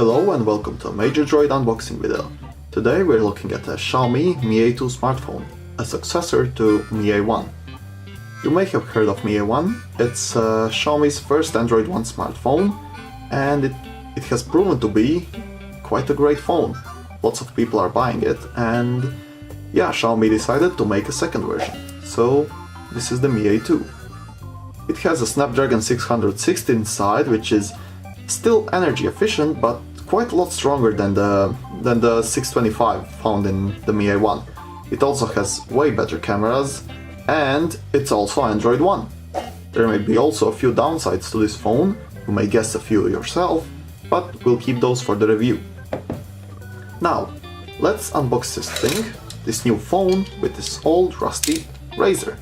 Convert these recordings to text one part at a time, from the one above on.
Hello and welcome to a Major Droid unboxing video. Today we're looking at a Xiaomi Mi A2 smartphone, a successor to Mi A1. You may have heard of Mi A1, it's Xiaomi's first Android One smartphone, and it has proven to be quite a great phone. Lots of people are buying it, and yeah, Xiaomi decided to make a second version. So this is the Mi A2. It has a Snapdragon 660 inside, which is still energy efficient, but quite a lot stronger than the 625 found in the Mi A1. It also has way better cameras, and it's also Android One. There may be also a few downsides to this phone, you may guess a few yourself, but we'll keep those for the review. Now, let's unbox this thing, this new phone with this old rusty razor.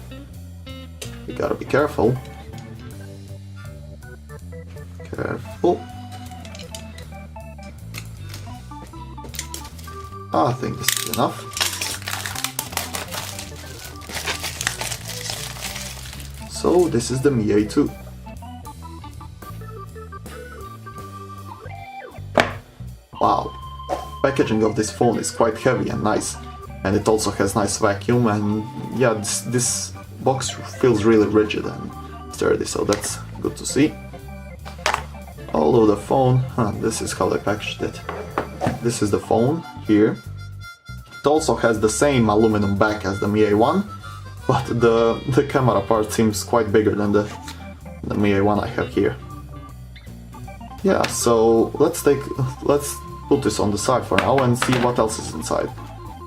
You gotta be careful. Careful. I think this is enough. So this is the Mi A2. Wow, packaging of this phone is quite heavy and nice, and it also has nice vacuum, and yeah, this box feels really rigid and sturdy, so that's good to see. Although the phone, this is how they packaged it. This is the phone here. It also has the same aluminum back as the Mi A1, but the camera part seems quite bigger than the Mi A1 I have here. Yeah, so let's put this on the side for now and see what else is inside.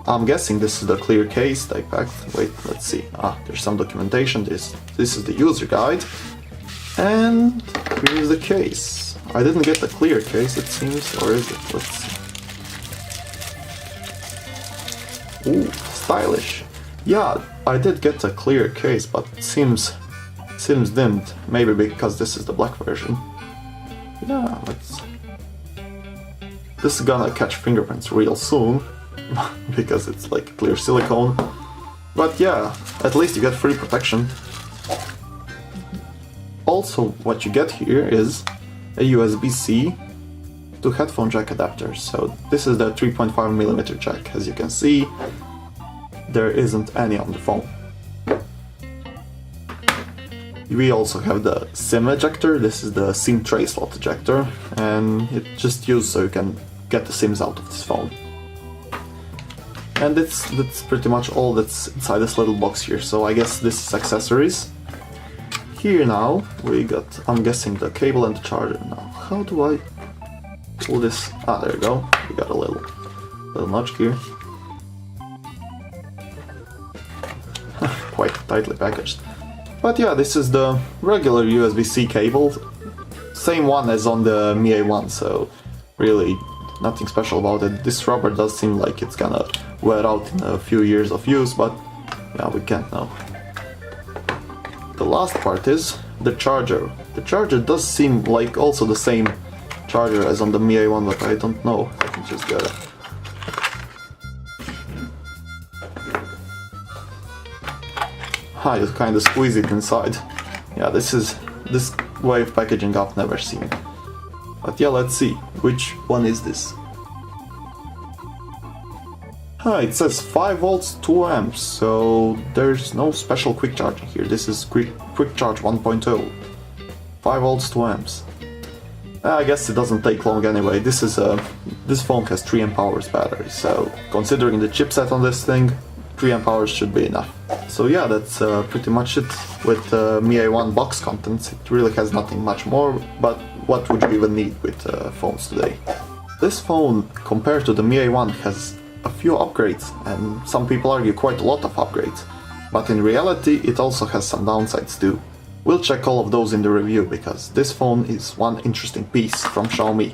I'm guessing this is the clear case they packed. Wait, let's see. There's some documentation. This is the user guide, and here is the case. I didn't get the clear case, it seems, or is it? Let's see. Ooh, stylish. Yeah, I did get a clear case, but it seems dimmed. Maybe because this is the black version. Yeah, this is gonna catch fingerprints real soon, because it's like clear silicone. But yeah, at least you get free protection. Also, what you get here is a USB-C to headphone jack adapter. So this is the 3.5mm jack. As you can see, there isn't any on the phone. We also have the SIM ejector. This is the SIM tray slot ejector, and it's just used so you can get the SIMs out of this phone. And that's pretty much all that's inside this little box here, so I guess this is accessories. Here now we got, I'm guessing, the cable and the charger. Now, how do I pull this? There we go. We got a little notch here. Quite tightly packaged. But yeah, this is the regular USB-C cable, same one as on the Mi A1, so really nothing special about it. This rubber does seem like it's gonna wear out in a few years of use, but yeah, we can't know. The last part is the charger. The charger does seem like also the same charger as on the Mi A1, but I don't know. I can just get it. You kind of squeeze it inside. Yeah, this way of packaging I've never seen. But yeah, let's see. Which one is this? It says 5 volts, 2 amps, so there's no special quick charging here. This is quick charge 1.0. 5 volts, 2 amps. I guess it doesn't take long anyway. This phone has 3 amp hours battery, so considering the chipset on this thing, 3 amp hours should be enough. So yeah, that's pretty much it with Mi A1 box contents. It really has nothing much more, but what would you even need with phones today? This phone, compared to the Mi A1, has a few upgrades, and some people argue quite a lot of upgrades, but in reality it also has some downsides too. We'll check all of those in the review, because this phone is one interesting piece from Xiaomi.